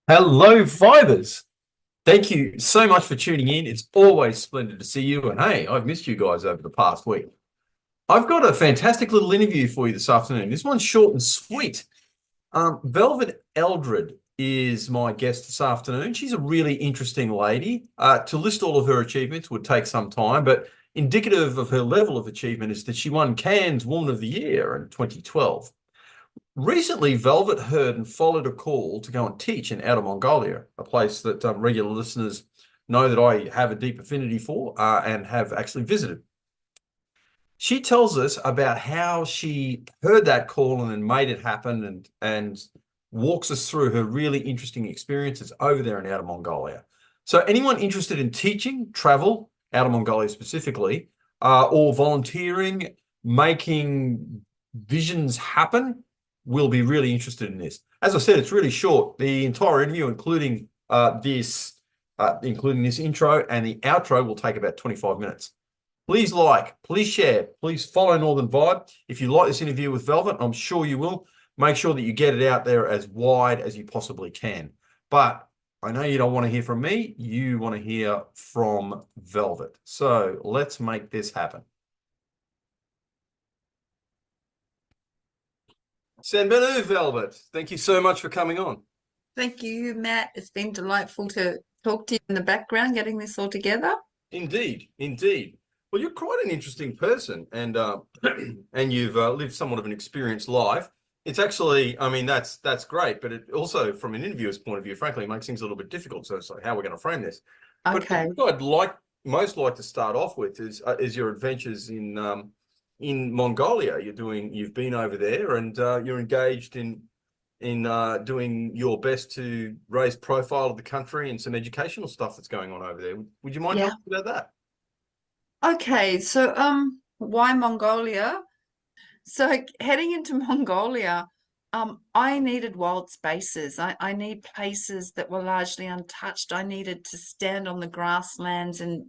Hello, Vibers. Thank you so much for tuning in. It's always splendid to see you. And hey, I've missed you guys over the past week. I've got a fantastic little interview for you this afternoon. This one's short and sweet. Velvet Eldred is my guest this afternoon. She's a really interesting lady. To list all of her achievements would take some time, but indicative of her level of achievement is that she won Cannes Woman of the Year in 2012. Recently, Velvet heard and followed a call to go and teach in Outer Mongolia, a place that regular listeners know that I have a deep affinity for and have actually visited. She tells us about how she heard that call and then made it happen and walks us through her really interesting experiences over there in Outer Mongolia. So anyone interested in teaching, travel, Outer Mongolia specifically, or volunteering, making visions happen, will be really interested in this. As I said, it's really short. The entire interview, including this intro and the outro, will take about 25 minutes. Please like, please share, please follow Northern Vibe. If you like this interview with Velvet, I'm sure you will. Make sure that you get it out there as wide as you possibly can. But I know you don't want to hear from me. You want to hear from Velvet. So let's make this happen. Senbenu, Velvet. Thank you so much for coming on. Thank you, Matt. It's been delightful to talk to you in the background, getting this all together. Indeed, indeed. Well, you're quite an interesting person, and and you've lived somewhat of an experienced life. It's actually, I mean, that's great, but it also, from an interviewer's point of view, frankly, makes things a little bit difficult. So it's like, how we're going to frame this. Okay. But what I'd most like to start off with is your adventures in Mongolia. You've been over there, and you're engaged in doing your best to raise profile of the country and some educational stuff that's going on over there. Would you mind Yeah. talking about that? Okay. So, why Mongolia? So heading into Mongolia, I needed wild spaces. I need places that were largely untouched. I needed to stand on the grasslands and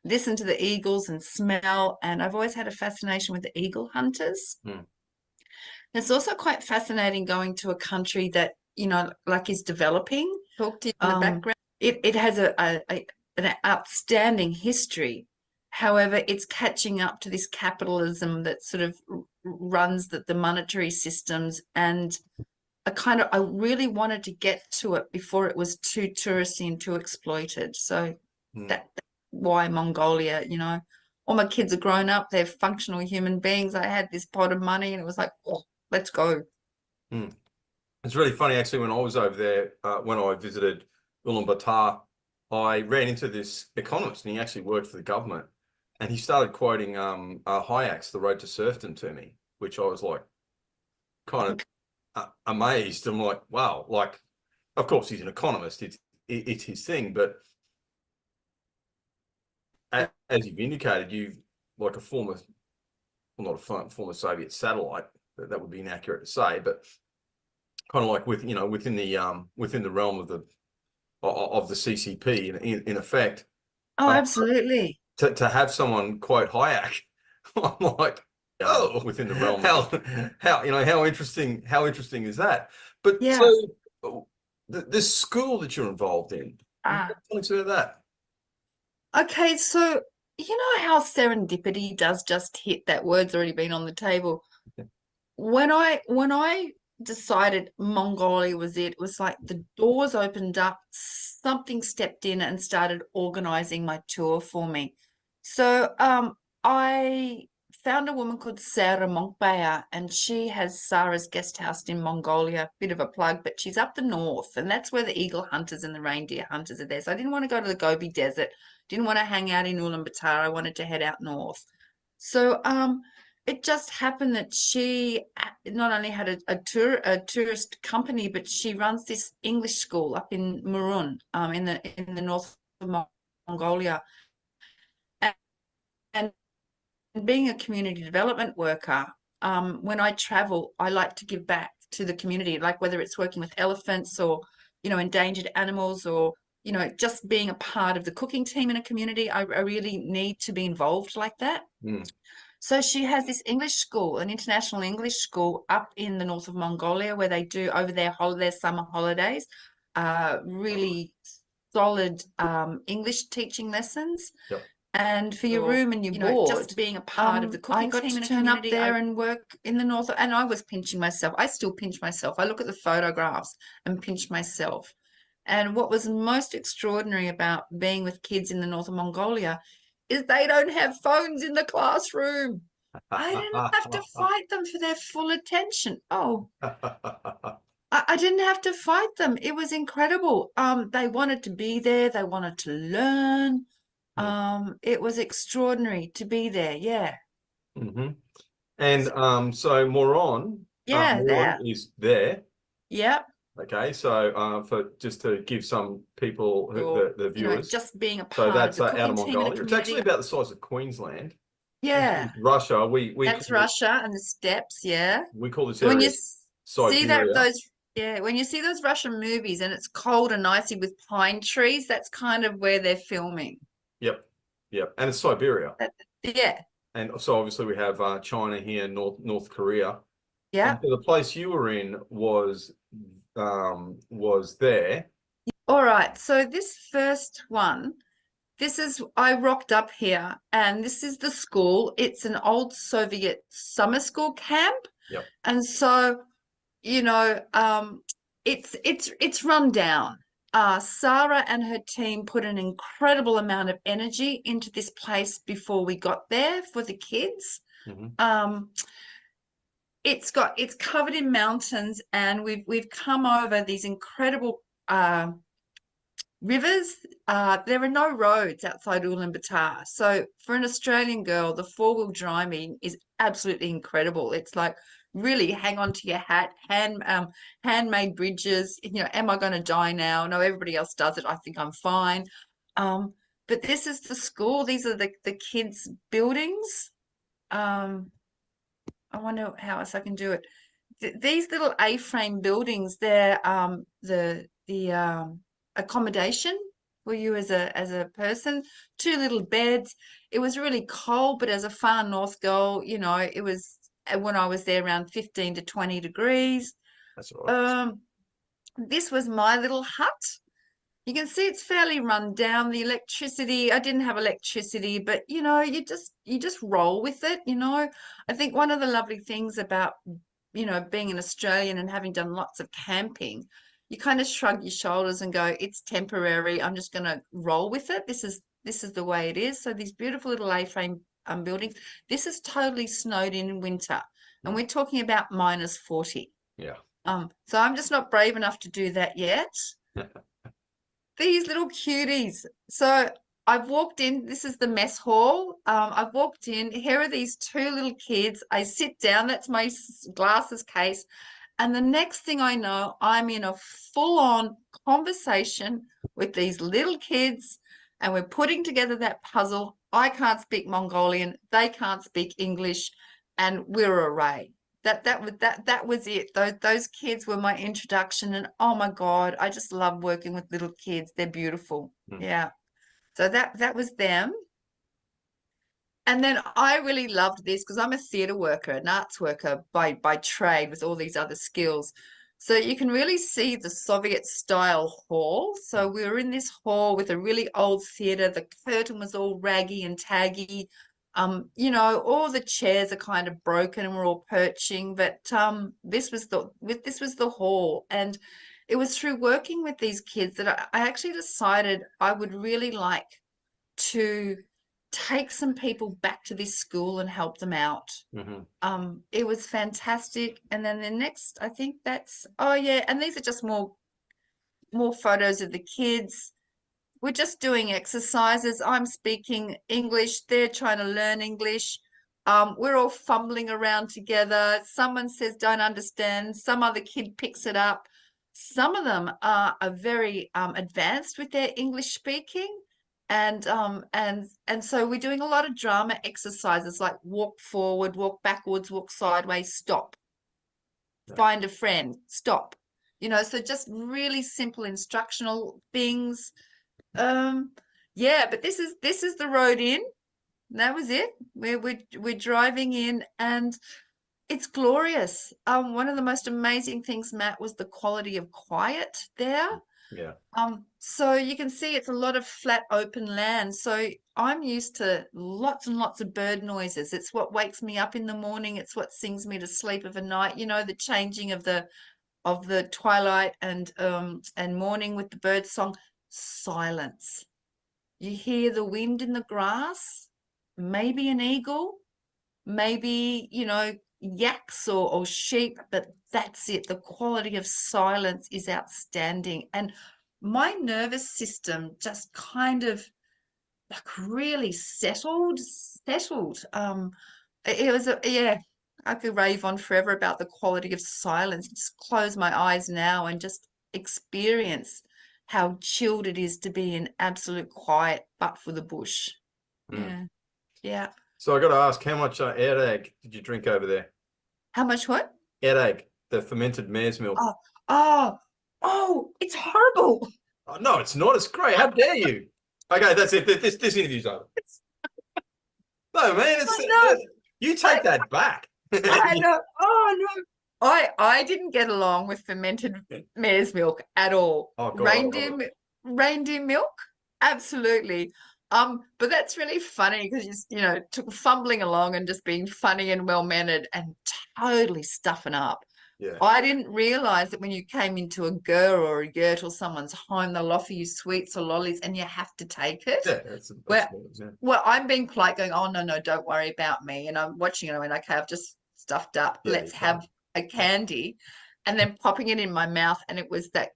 listen to the eagles and smell. And I've always had a fascination with the eagle hunters. Hmm. It's also quite fascinating going to a country that, like is developing. Talk to you in the background. It has an outstanding history. However, it's catching up to this capitalism that sort of runs the monetary systems. And I really wanted to get to it before it was too touristy and too exploited. So that's why Mongolia, all my kids are grown up, they're functional human beings. I had this pot of money and it was like, oh, let's go. It's really funny, actually, when I was over there, when I visited Ulaanbaatar, I ran into this economist, and he actually worked for the government. And he started quoting Hayek's The Road to Serfdom to me, which I was like kind of amazed. I'm like, wow, like, of course, he's an economist. It's his thing. But as you've indicated, you've like a former, well, not a former Soviet satellite, that would be inaccurate to say, but kind of like within the realm of the CCP in effect. Oh, absolutely. To have someone quote Hayek, I'm like, oh, within the realm. How interesting is that? But Yeah. so the school that you're involved in, Ah. tell us about that. Okay, so you know how serendipity does just hit that word's already been on the table. When I decided Mongolia was it was like the doors opened up, something stepped in and started organizing my tour for me. So I found a woman called Sarah Monkbaya, and she has Sarah's guest house in Mongolia. Bit of a plug, but she's up the north, and that's where the eagle hunters and the reindeer hunters are there. So I didn't want to go to the Gobi Desert, didn't want to hang out in Ulaanbaatar. I wanted to head out north. So it just happened that she not only had a tourist company, but she runs this English school up in Murun, in the north of Mongolia. And being a community development worker, when I travel, I like to give back to the community, like whether it's working with elephants or, endangered animals, or, just being a part of the cooking team in a community. I really need to be involved like that. So she has this English school, an international English school up in the north of Mongolia, where they do over their summer holidays. really solid English teaching lessons. Yep. And for your room and your board, just being a part of the cooking team in a community. I got to turn up there and work in the north, and I was pinching myself. I still pinch myself. I look at the photographs and pinch myself. And what was most extraordinary about being with kids in the north of Mongolia is they don't have phones in the classroom. I didn't have to fight them for their full attention. Oh, I didn't have to fight them. It was incredible. They wanted to be there. They wanted to learn. It was extraordinary to be there. Yeah. Mm-hmm. And so Moron, Yeah, there. is there. Yep. Okay, so for just to give some people the viewers, just being a so part that's of the Outer cooking team in a Mongolia. It's actually community. about the size of Queensland. Yeah. Russia, we That's call it, Russia and the steppes. Yeah. we call this When area you see Siberia. when you see those Russian movies and it's cold and icy with pine trees, that's kind of where they're filming. Yep, yep, and it's Siberia. Yeah. And so obviously we have China here, North Korea. Yeah. And so the place you were in was there. All right. So this first one, I rocked up here and this is the school. It's an old Soviet summer school camp. Yep. And so, it's run down. Sarah and her team put an incredible amount of energy into this place before we got there for the kids. Mm-hmm. It's covered in mountains, and we've come over these incredible rivers. There are no roads outside Ulaanbaatar. So for an Australian girl, the four-wheel driving is absolutely incredible. It's like really hang on to your hat, handmade bridges. Am I going to die now? No, everybody else does it. I think I'm fine. But this is the school. These are the kids' buildings. I wonder how else I can do it. These little A-frame buildings, they're the accommodation for you as a person. 2 little beds. It was really cold, but as a far north girl, it was when I was there around 15 to 20 degrees. That's all right. This was my little hut. You can see it's fairly run down. The electricity, I didn't have electricity, but you just roll with it. I think one of the lovely things about being an Australian and having done lots of camping, you kind of shrug your shoulders and go, it's temporary. I'm just going to roll with it. This is the way it is. So these beautiful little A-frame buildings. This is totally snowed in winter, and we're talking about -40. Yeah. So I'm just not brave enough to do that yet. These little cuties. So I've walked in. This is the mess hall. I've walked in. Here are these 2 little kids. I sit down. That's my glasses case. And the next thing I know, I'm in a full-on conversation with these little kids, and we're putting together that puzzle. I can't speak Mongolian. They can't speak English, and we're a ray. That was it. Those kids were my introduction, and oh my God, I just love working with little kids. They're beautiful. Yeah. So that was them. And then I really loved this because I'm a theatre worker, an arts worker by trade with all these other skills. So you can really see the Soviet style hall. So we were in this hall with a really old theatre. The curtain was all raggy and taggy. All the chairs are kind of broken and we're all perching, but this was the hall. And it was through working with these kids that I actually decided I would really like to take some people back to this school and help them out. It was fantastic. And then the next, I think oh yeah, and these are just more photos of the kids. We're just doing exercises. I'm speaking English. They're trying to learn English. We're all fumbling around together. Someone says, don't understand. Some other kid picks it up. Some of them are very advanced with their English speaking. And so we're doing a lot of drama exercises like walk forward, walk backwards, walk sideways, stop. Find a friend, stop. So just really simple instructional things. Yeah, but this is the road in. That was it. We're driving in, and it's glorious. One of the most amazing things, Matt, was the quality of quiet there. Yeah. So you can see it's a lot of flat open land. So I'm used to lots and lots of bird noises. It's what wakes me up in the morning. It's what sings me to sleep of a night. You know, the changing of the twilight and morning with the bird song. Silence. You hear the wind in the grass, maybe an eagle, maybe, yaks or sheep, but that's it. The quality of silence is outstanding. And my nervous system just kind of like really settled. It was yeah, I could rave on forever about the quality of silence. Just close my eyes now and just experience how chilled it is to be in absolute quiet, but for the bush. Mm. Yeah, yeah. So I got to ask, how much egg did you drink over there? How much what? Egg, the fermented mare's milk. Oh, oh, oh, it's horrible. Oh, no, it's not. It's great. How dare you? Okay, that's it. This interview's over. No, man, I know. you I, take that back. I know. Oh no. I didn't get along with fermented mare's milk at all. Oh God, I love it. Reindeer milk? Absolutely. But that's really funny because took fumbling along and just being funny and well-mannered and totally stuffing up. Yeah, I didn't realize that when you came into a ger or a yurt or someone's home, they'll offer you sweets or lollies and you have to take it. yeah, Where, yeah. well, I'm being polite, going, oh, no, no, don't worry about me. And I'm watching it. I went, okay, I've just stuffed up. Yeah, Let's have a candy. And then popping it in my mouth. And it was that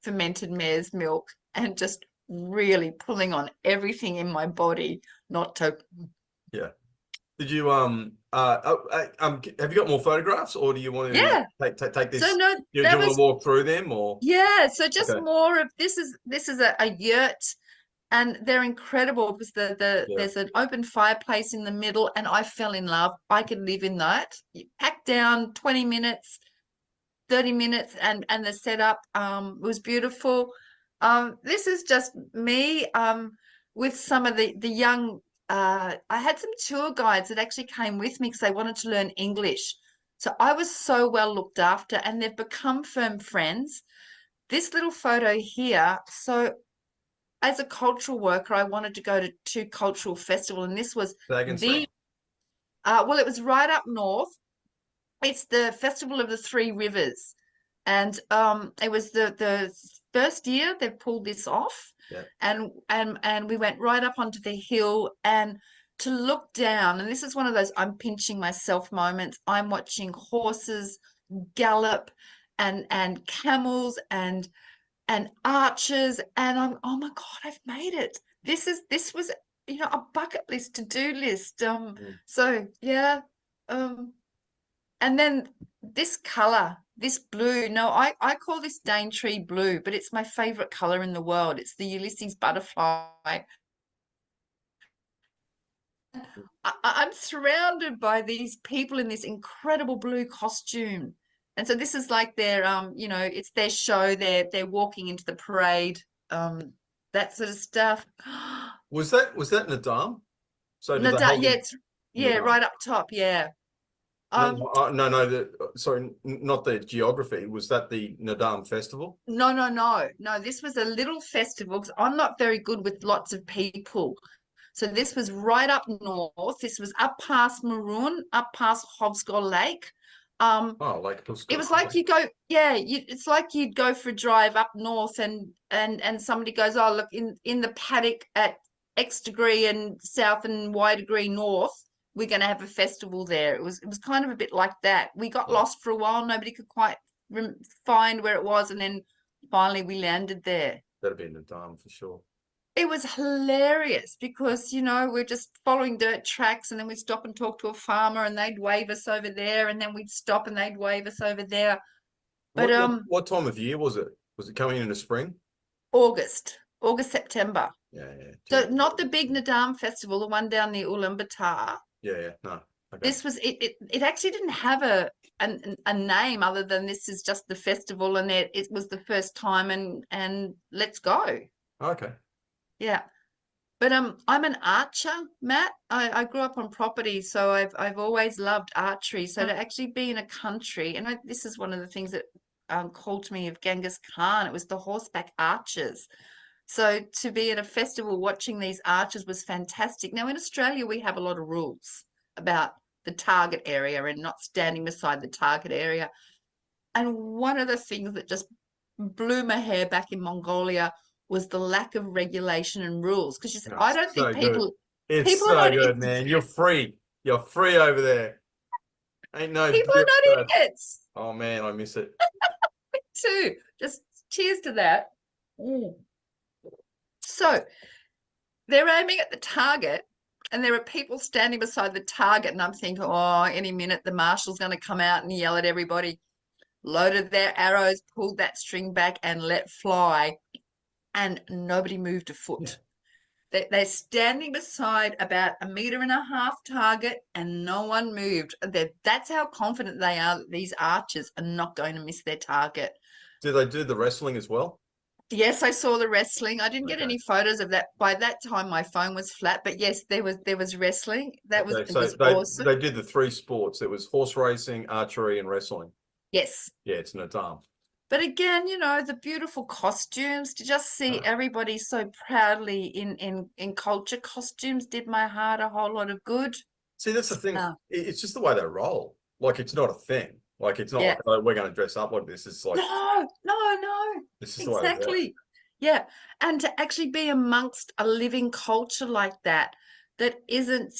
fermented mare's milk and just really pulling on everything in my body not to. yeah. Did you have you got more photographs, or do you want to Yeah. take this? So no, Do you that want was, to walk through them, or yeah. So just okay? more of this is a yurt. And they're incredible because Yeah, there's an open fireplace in the middle, and I fell in love. I could live in that. You pack down 20 minutes, 30 minutes, and the setup was beautiful. This is just me with some of the young. I had some tour guides that actually came with me because they wanted to learn English. So I was so well looked after, and they've become firm friends. This little photo here. So as a cultural worker, I wanted to go to cultural festival, and this was Dragon the Street. well, it was right up north. It's the Festival of the Three Rivers, and it was the first year they pulled this off, Yeah, and we went right up onto the hill and to look down, and this is one of those I'm pinching myself moments. I'm watching horses gallop and camels and archers, and I'm, oh my God, I've made it. This was a bucket list, to-do list. mm. So yeah. And then this color, this blue. No, I call this Daintree blue, but it's my favorite color in the world. It's the Ulysses butterfly. I'm surrounded by these people in this incredible blue costume. And so this is like their it's their show. They're walking into the parade, that sort of stuff. Was that Nadam? So did they Nada, hold yeah, him it's yeah, Nadam? right up top, yeah. No, Um, no. Sorry, not the geography. Was that the Nadam Festival? no, no, no, no. This was a little festival because I'm not very good with lots of people. So this was right up north. This was up past Maroon, up past Hobscotch Lake. Um, Oh, like it was like you go, yeah, it's like you'd go for a drive up north and somebody goes, oh, look, in the paddock at X degree and south and Y degree north, we're going to have a festival there. It was kind of a bit like that. We got Yeah, lost for a while. Nobody could quite find where it was, and then finally we landed there. that'd be Nadam for sure. It was hilarious because, we're just following dirt tracks, and then we'd stop and talk to a farmer and they'd wave us over there, and then we'd stop and they'd wave us over there. But What time of year was it? Was it coming in the spring? August, September. Yeah, yeah. So not the big Nadam festival, the one down near Ulaanbaatar. Yeah, yeah. No. Okay. This was it actually didn't have a name other than this is just the festival, and it was the first time, and let's go. Okay. Yeah. But I'm an archer, Matt. I grew up on property, so I've always loved archery. So to actually be in a country, and this is one of the things that called to me of Genghis Khan. It was the horseback archers. So to be at a festival watching these archers was fantastic. Now in Australia, we have a lot of rules about the target area and not standing beside the target area. And one of the things that just blew my hair back in Mongolia was the lack of regulation and rules. Because Oh, I it's don't think so good. It's people are so not good, man. You're free. You're free over there. Ain't no people are not bureaucrats. idiots Oh man, I miss it. too. Just cheers to that. Mm. So they're aiming at the target, and there are people standing beside the target, and I'm thinking, oh, any minute the marshal's going to come out and yell at everybody. Loaded their arrows, pulled that string back, and let fly, and nobody moved a foot. They're standing beside about 1.5 meters target, and no one moved. That's how confident they are that these archers are not going to miss their target. Do they do the wrestling as well? Yes, I saw the wrestling. I didn't get Okay. any photos of that. By that time, my phone was flat. But yes, there was wrestling. Okay, It so was awesome. they did the three sports. It was horse racing, archery, and wrestling. Yes. Yeah, it's an arm. But again, the beautiful costumes, to just see everybody so proudly in culture costumes did my heart a whole lot of good. See, that's the thing. Uh, It's just the way they roll. Like it's not a thing. Like it's not yeah. like, oh, we're going to dress up like this. It's like No, this is the way they do it. exactly. Yeah. And to actually be amongst a living culture like that isn't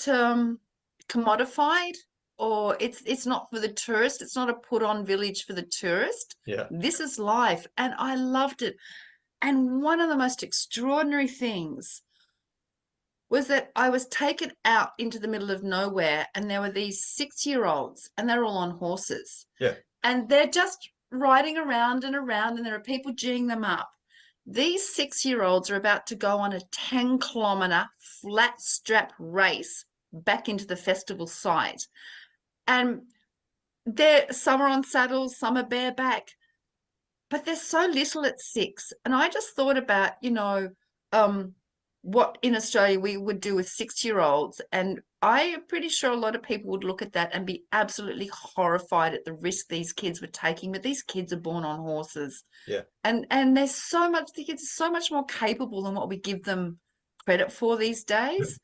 commodified, or it's not for the tourist. It's not a put on village for the tourist. Yeah. This is life. And I loved it. And one of the most extraordinary things was that I was taken out into the middle of nowhere, and there were these 6-year-olds, and they're all on horses. Yeah. And they're just riding around and around, and there are people geeing them up. These 6-year-olds are about to go on a 10-kilometer flat strap race back into the festival site. And some are on saddles, some are bareback, but they're so little at 6. And I just thought about, what in Australia we would do with 6-year-olds. And I am pretty sure a lot of people would look at that and be absolutely horrified at the risk these kids were taking. But these kids are born on horses. Yeah. And the kids are so much more capable than what we give them credit for these days.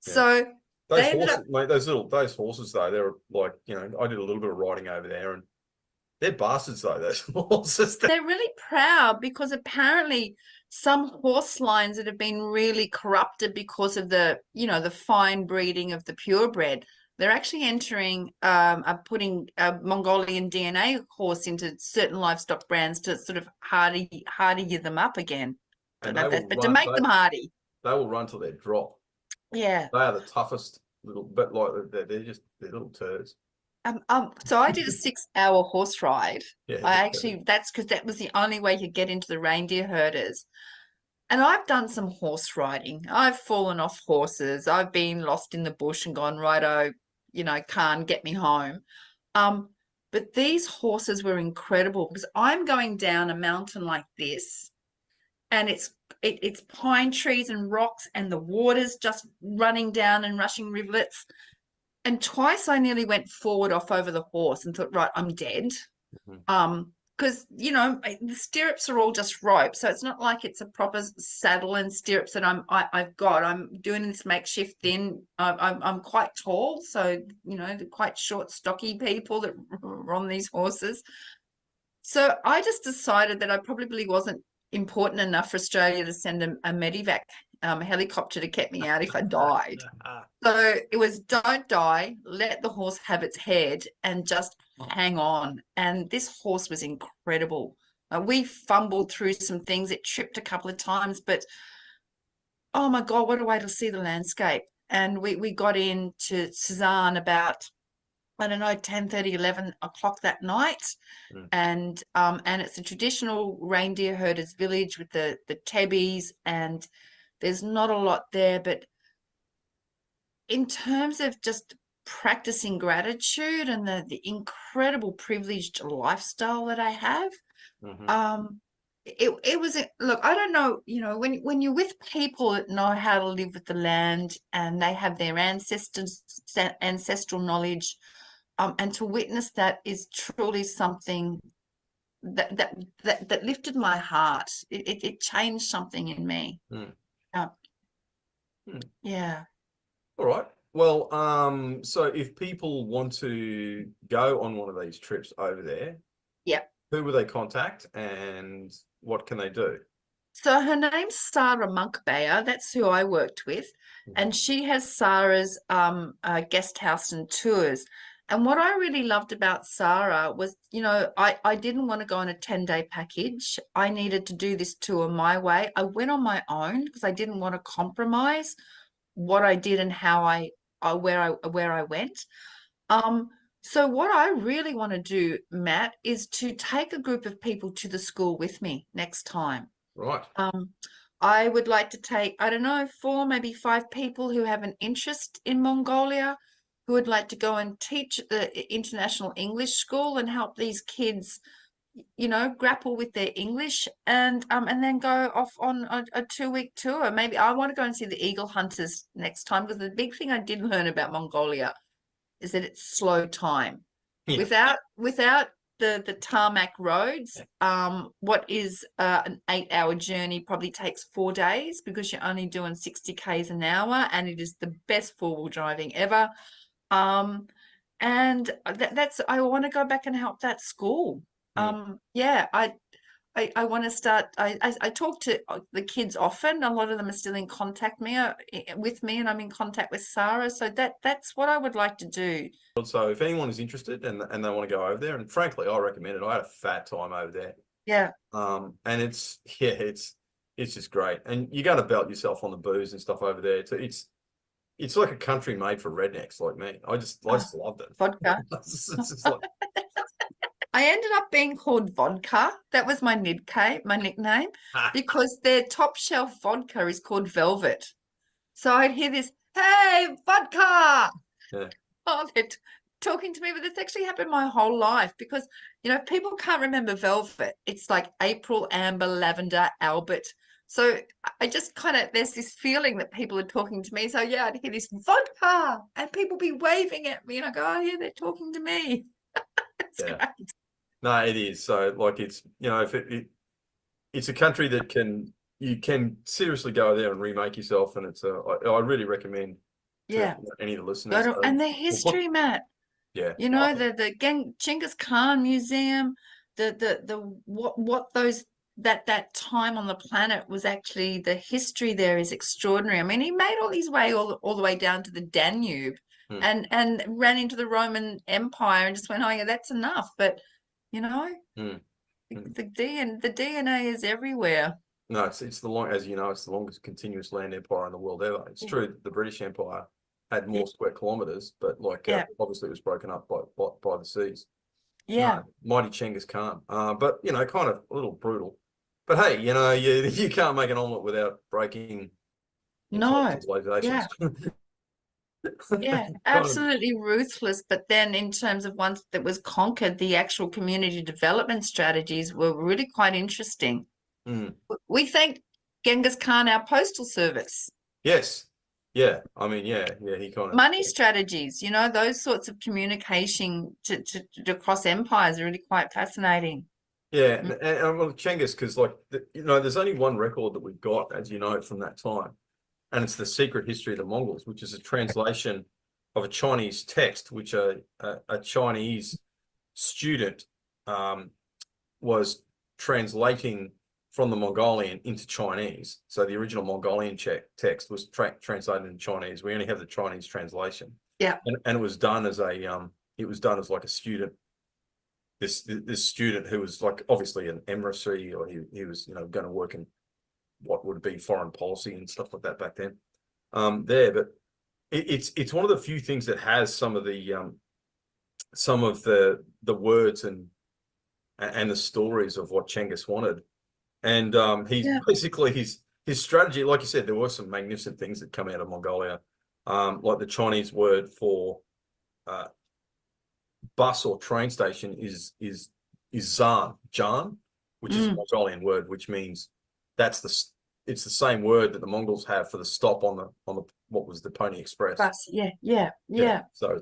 Yeah. So Those they ended horses, up, mate, those horses though, they're like, I did a little bit of riding over there and they're bastards though, those horses. they're really proud because apparently some horse lines that have been really corrupted because of the fine breeding of the purebred, they're actually putting a Mongolian DNA horse into certain livestock brands to sort of hardy them up again. And Don't know they if that's, will but to run, make them hardy. they will run till they drop. Yeah. They are the toughest little, but like they're little turds. So I did a 6-hour horse ride. Yeah. That's because that was the only way you could get into the reindeer herders. And I've done some horse riding. I've fallen off horses. I've been lost in the bush and gone, righto, can't get me home. But these horses were incredible because I'm going down a mountain like this, and it's pine trees and rocks, and the water's just running down and rushing rivulets. And twice I nearly went forward off over the horse and thought, right, I'm dead. Mm-hmm. Because the stirrups are all just rope, so it's not like it's a proper saddle and stirrups that I've got. I'm doing this makeshift thing. I'm quite tall, so the quite short, stocky people that are on these horses. So I just decided that I probably wasn't important enough for Australia to send a medevac helicopter to get me out if I died. So it was don't die, let the horse have its head and just hang on. And this horse was incredible. We fumbled through some things. It tripped a couple of times, but oh my God, what a way to see the landscape. And we got into Cezanne about, I don't know, 10:30, 11 o'clock that night. Mm. And it's a traditional reindeer herders village with the tebbies, and there's not a lot there, but in terms of just practicing gratitude and the incredible privileged lifestyle that I have, Mm-hmm. it was look, I don't know, when you're with people that know how to live with the land and they have their ancestral knowledge, and to witness that is truly something that lifted my heart. It changed something in me. Mm. Uh, Mm. yeah. All right. Well, so if people want to go on one of these trips over there, Yeah. who will they contact and what can they do? So her name's Sarah Monkbayer. That's who I worked with. And she has Sarah's guest house and tours. And what I really loved about Sarah was, I didn't want to go on a 10-day package. I needed to do this tour my way. I went on my own because I didn't want to compromise what I did and how where I went. So what I really want to do, Matt, is to take a group of people to the school with me next time. Right. I would like to take, I don't know, 4, maybe 5 people who have an interest in Mongolia, who would like to go and teach at the International English School and help these kids, grapple with their English, and then go off on a 2-week tour. Maybe I want to go and see the eagle hunters next time, because the big thing I did learn about Mongolia is that it's slow time. Yeah. Without the tarmac roads, what is an 8-hour journey probably takes 4 days, because you're only doing 60 k's an hour, and it is the best 4-wheel driving ever. And that's I want to go back and help that school. Yeah, I want to start. I talk to the kids often. A lot of them are still in contact with me, and I'm in contact with Sarah. So that's what I would like to do. So if anyone is interested and they want to go over there, and frankly, I recommend it. I had a fat time over there. Yeah. And it's just great. And you're going to belt yourself on the booze and stuff over there. It's like a country made for rednecks like me. I just loved it. Vodka. It's just like, I ended up being called Vodka. That was my nickname, because their top shelf vodka is called Velvet. So I'd hear this, "Hey, vodka!" Yeah. Oh, they're talking to me, but this actually happened my whole life, because people can't remember Velvet. It's like April, Amber, Lavender, Albert. So I just there's this feeling that people are talking to me. So yeah, I'd hear this vodka and people be waving at me, and I go, "Oh yeah, they're talking to me." It's Yeah. great. No, it is. So like it's if it's a country that you can seriously go there and remake yourself, and I really recommend to any of the listeners. And the history, Matt. Yeah. The Genghis Khan Museum, what those that time on the planet was actually, the history there is extraordinary. I mean, he made all his way all the way down to the Danube, and ran into the Roman Empire and just went, "Oh yeah, that's enough." But the DNA is everywhere. No, it's it's the longest continuous land empire in the world ever. It's true that the British Empire had more square kilometers, but obviously it was broken up by the seas. Yeah. No, mighty Genghis Khan. But kind of a little brutal. But hey, you can't make an omelet without breaking No. civilizations. Yeah, absolutely ruthless. But then in terms of once that was conquered, the actual community development strategies were really quite interesting. We thank Genghis Khan, our postal service. Yes. Yeah. I mean, yeah, he kind of Money strategies, those sorts of communication to across empires are really quite fascinating. Yeah, and well, Genghis, because there's only one record that we've got, as you know, from that time, and it's the Secret History of the Mongols, which is a translation of a Chinese text, which a Chinese student was translating from the Mongolian into Chinese. So the original Mongolian text was translated into Chinese. We only have the Chinese translation. Yeah, and it was done as like a student. This student who was like obviously an emissary, or he was going to work in what would be foreign policy and stuff like that back then. But it's one of the few things that has some of the words and the stories of what Genghis wanted, and he's basically his strategy. Like you said, there were some magnificent things that come out of Mongolia, like the Chinese word for bus or train station is Jan, which is a Mongolian word, which means it's the same word that the Mongols have for the stop on the what was the Pony Express. bus. Yeah. So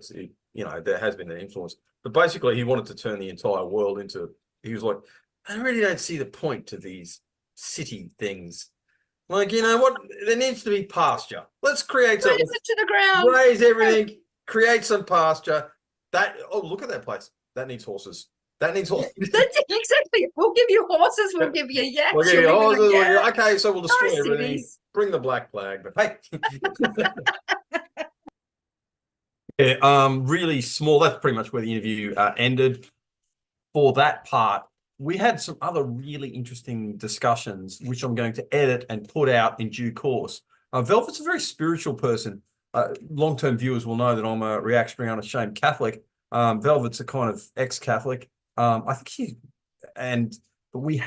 there has been an influence, but basically he wanted to turn the entire world into. He was like, I really don't see the point to these city things. Like, you know what? There needs to be pasture. Let's create Raise something. it to the ground. Raise everything. Create some pasture. Look at that place. That needs horses. That needs horses. That's it, exactly. We'll give you horses. We'll give you yaks. We'll give you You'll be horses. like, yeah, Okay, so we'll destroy nice everything. cities. Bring the black flag. But hey. Yeah, really small. That's pretty much where the interview ended. For that part, we had some other really interesting discussions, which I'm going to edit and put out in due course. Velvet's a very spiritual person. Long-term viewers will know that I'm a reactionary, unashamed Catholic. Velvet's a kind of ex-Catholic. I think but we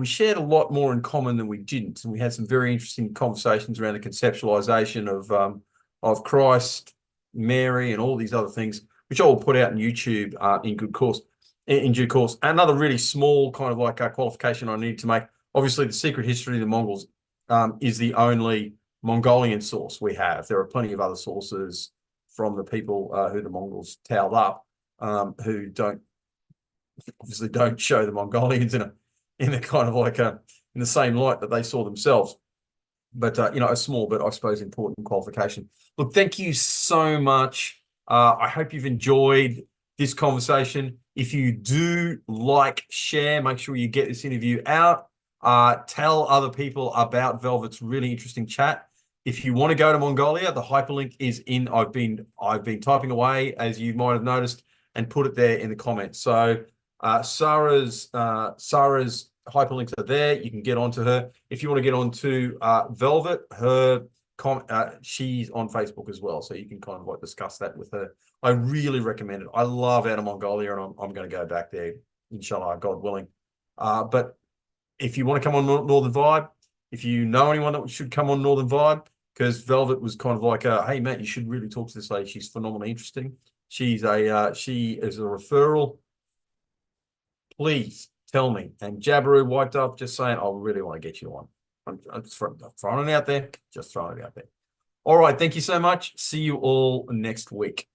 shared a lot more in common than we didn't, and we had some very interesting conversations around the conceptualization of Christ, Mary, and all these other things, which I will put out on YouTube in due course. Another really small kind of like a qualification I need to make. Obviously, the secret history of the Mongols is the only Mongolian source we have. There are plenty of other sources from the people who the Mongols towed up, who obviously don't show the Mongolians in a kind of like in the same light that they saw themselves. But a small but I suppose important qualification. Look, thank you so much. I hope you've enjoyed this conversation. If you do share, make sure you get this interview out. Tell other people about Velvet's really interesting chat. If you want to go to Mongolia, the hyperlink is in. I've been typing away, as you might have noticed, and put it there in the comments. So Sarah's hyperlinks are there. You can get onto her. If you want to get onto Velvet, she's on Facebook as well, so you can kind of like discuss that with her. I really recommend it. I love Outer Mongolia, and I'm going to go back there, inshallah, God willing. But if you want to come on Northern Vibe, if you know anyone that should come on Northern Vibe, because Velvet was kind of like, hey, Matt, you should really talk to this lady. She's phenomenally interesting. She is a referral. Please tell me. And Jabberoo, White Dove, just saying, I really want to get you on. I'm throwing it out there. Just throwing it out there. All right. Thank you so much. See you all next week.